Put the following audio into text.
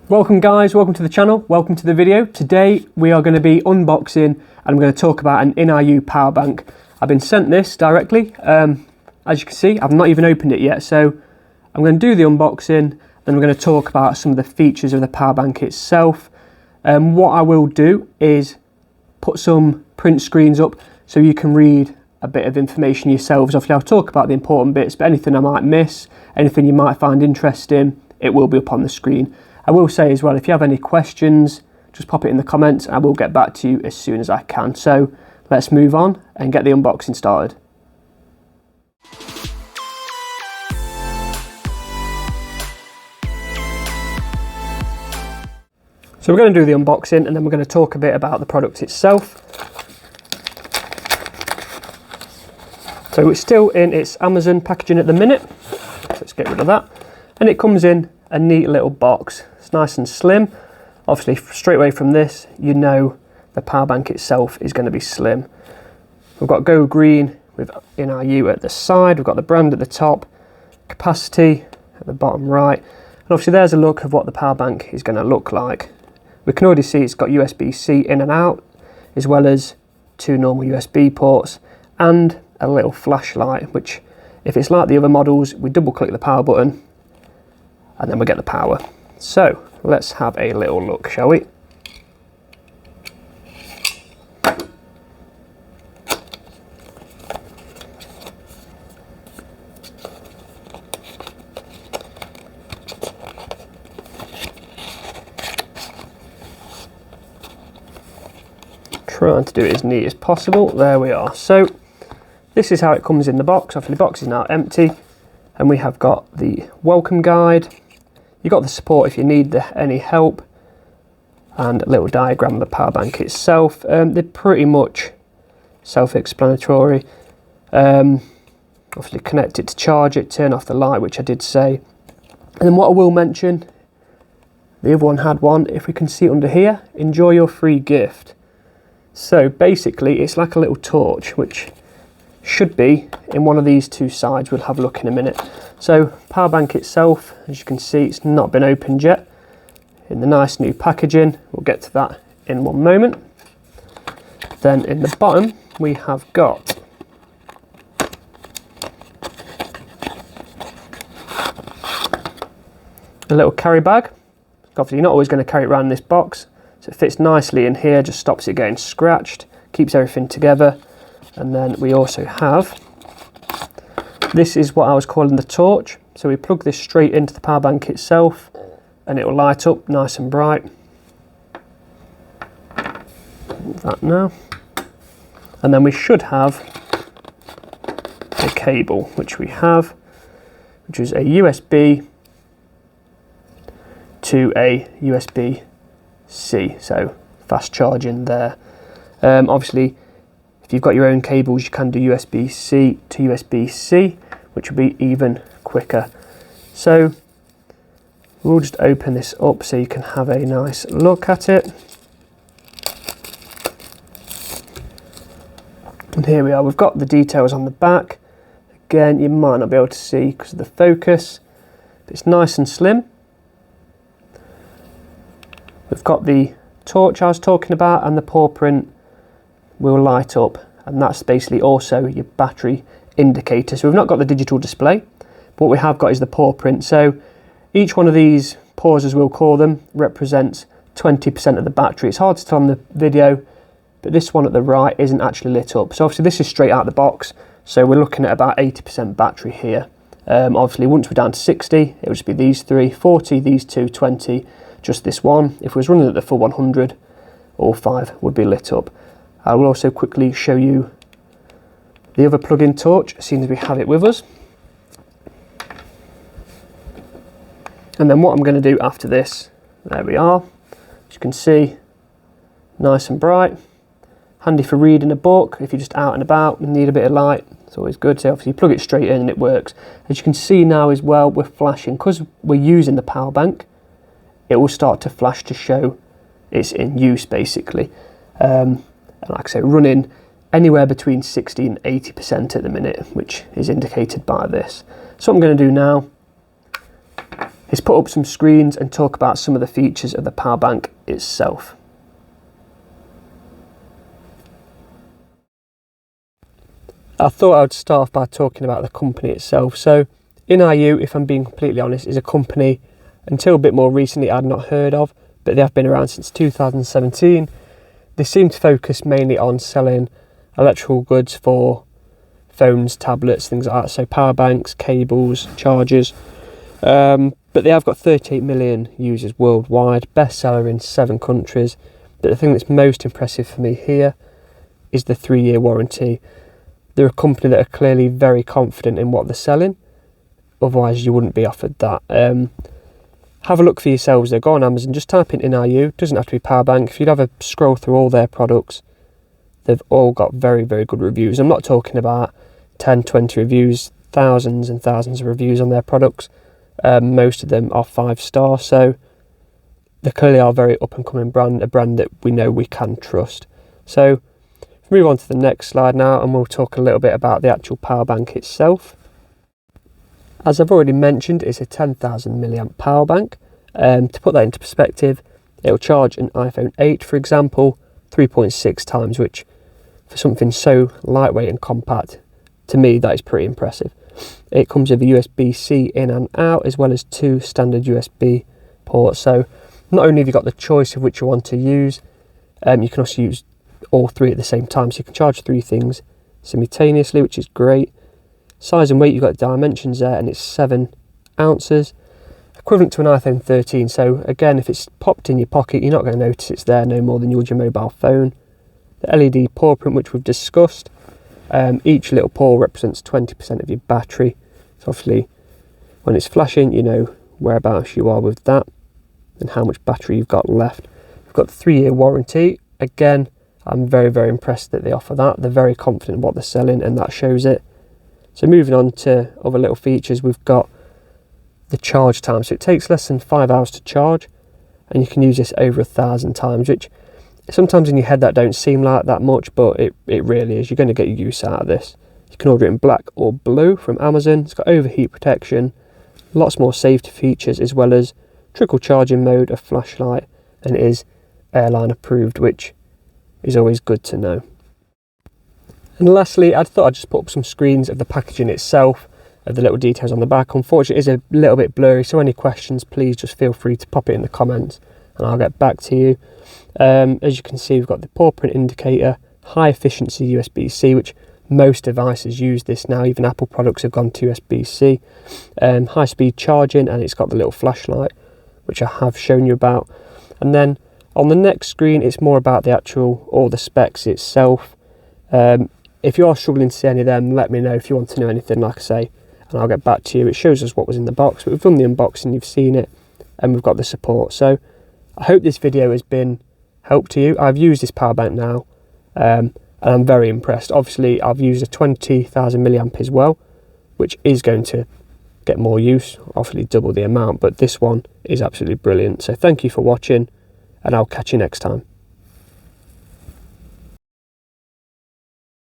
Welcome guys, welcome to the channel, welcome to the video. Today we are going to be unboxing and I'm going to talk about an INIU power bank. I've been sent this directly. As you can see, I've not even opened it yet, so I'm going to do the unboxing, then we're going to talk about some of the features of the power bank itself. What I will do is put some print screens up so you can read a bit of information yourselves. Obviously I'll talk about the important bits, but anything I might miss, anything you might find interesting, it will be up on the screen. I will say as well, if you have any questions, just pop it in the comments and I will get back to you as soon as I can. So let's move on and get the unboxing started. So we're going to do the unboxing and then we're going to talk a bit about the product itself. So it's still in its Amazon packaging at the minute. So let's get rid of that. And it comes in a neat little box. It's nice and slim. Obviously straight away from this, you know the power bank itself is going to be slim. We've got Go Green with INIU at the side. We've got the brand at the top, capacity at the bottom right. And obviously there's a look of what the power bank is going to look like. We can already see it's got USB-C in and out, as well as two normal USB ports and a little flashlight, which if it's like the other models, we double click the power button and then we get the power. So let's have a little look, shall we? Trying to do it as neat as possible. There we are. So this is how it comes in the box. Obviously the box is now empty and we have got the welcome guide. You've got the support if you need any help, and a little diagram of the power bank itself. They're pretty much self-explanatory. Obviously connect it to charge it, turn off the light, which I did say. And then what I will mention, the other one had one, if we can see under here, enjoy your free gift. So basically it's like a little torch, which should be in one of these two sides. We'll have a look in a minute. So power bank itself, as you can see, it's not been opened yet, in the nice new packaging. We'll get to that in one moment. Then in the bottom we have got a little carry bag. Obviously you're not always going to carry it around in this box, so it fits nicely in here, just stops it getting scratched, keeps everything together. And then we also have, this is what I was calling the torch. So we plug this straight into the power bank itself and it will light up nice and bright. That now. And then we should have a cable, which we have, which is a USB to a USB-C. So fast charging there. Obviously, if you've got your own cables, you can do USB-C to USB-C, which will be even quicker. So we'll just open this up so you can have a nice look at it. And here we are, we've got the details on the back. Again, you might not be able to see because of the focus, but it's nice and slim. We've got the torch I was talking about, and the paw print will light up, and that's basically also your battery indicator. So we've not got the digital display, but what we have got is the paw print. So each one of these paws, as we'll call them, represents 20% of the battery. It's hard to tell on the video, but this one at the right isn't actually lit up. So obviously this is straight out of the box, so we're looking at about 80% battery here. Obviously once we're down to 60, it would just be these three, 40, these two, 20, just this one. If we was running at the full 100, all five would be lit up. I will also quickly show you the other plug-in torch as soon as we have it with us. And then what I'm going to do after this, there we are, as you can see, nice and bright, handy for reading a book if you're just out and about and need a bit of light. It's always good. So obviously you plug it straight in and it works. As you can see now as well, we're flashing, because we're using the power bank, it will start to flash to show it's in use basically. And like I say, running anywhere between 60 and 80% at the minute, which is indicated by this. So what I'm going to do now is put up some screens and talk about some of the features of the power bank itself. I thought I would start off by talking about the company itself. So INIU, if I'm being completely honest, is a company until a bit more recently I'd not heard of, but they have been around since 2017. They seem to focus mainly on selling electrical goods for phones, tablets, things like that, so power banks, cables, chargers. But they have got 38 million users worldwide, bestseller in 7 countries. But the thing that's most impressive for me here is the 3-year warranty. They're a company that are clearly very confident in what they're selling, otherwise you wouldn't be offered that. Have a look for yourselves though, go on Amazon, just type in INIU, doesn't have to be power bank. If you'd have a scroll through all their products, they've all got very, very good reviews. I'm not talking about 10, 20 reviews, thousands and thousands of reviews on their products. Most of them are 5-star, so they clearly are a very up and coming brand, a brand that we know we can trust. So move on to the next slide now, and we'll talk a little bit about the actual power bank itself. As I've already mentioned, it's a 10,000 milliamp power bank. To put that into perspective, it'll charge an iPhone 8, for example, 3.6 times, which for something so lightweight and compact, to me that is pretty impressive. It comes with a USB-C in and out, as well as 2 standard USB ports. So not only have you got the choice of which you want to use, you can also use all 3 at the same time, so you can charge 3 things simultaneously, which is great. Size and weight, you've got dimensions there, and it's 7 ounces, equivalent to an iPhone 13. So again, if it's popped in your pocket, you're not going to notice it's there no more than you would your mobile phone. The LED paw print, which we've discussed, each little paw represents 20% of your battery. So obviously when it's flashing, you know whereabouts you are with that and how much battery you've got left. We've got the 3-year warranty. Again, I'm very, very impressed that they offer that. They're very confident in what they're selling, and that shows it. So moving on to other little features, we've got the charge time. So it takes less than 5 hours to charge, and you can use this over 1,000 times, which sometimes in your head that don't seem like that much, but it really is. You're going to get use out of this. You can order it in black or blue from Amazon. It's got overheat protection, lots more safety features, as well as trickle charging mode, a flashlight, and it is airline approved, which is always good to know. And lastly, I thought I'd just put up some screens of the packaging itself, of the little details on the back. Unfortunately, it is a little bit blurry, so any questions, please just feel free to pop it in the comments and I'll get back to you. As you can see, we've got the paw print indicator, high efficiency USB-C, which most devices use this now, even Apple products have gone to USB-C. High speed charging, and it's got the little flashlight, which I have shown you about. And then on the next screen, it's more about the actual, all the specs itself. If you are struggling to see any of them, let me know if you want to know anything, like I say, and I'll get back to you. It shows us what was in the box, but we've done the unboxing, you've seen it, and we've got the support. So I hope this video has been help to you. I've used this power bank now, and I'm very impressed. Obviously, I've used a 20,000 milliamp as well, which is going to get more use, obviously double the amount, but this one is absolutely brilliant. So thank you for watching, and I'll catch you next time.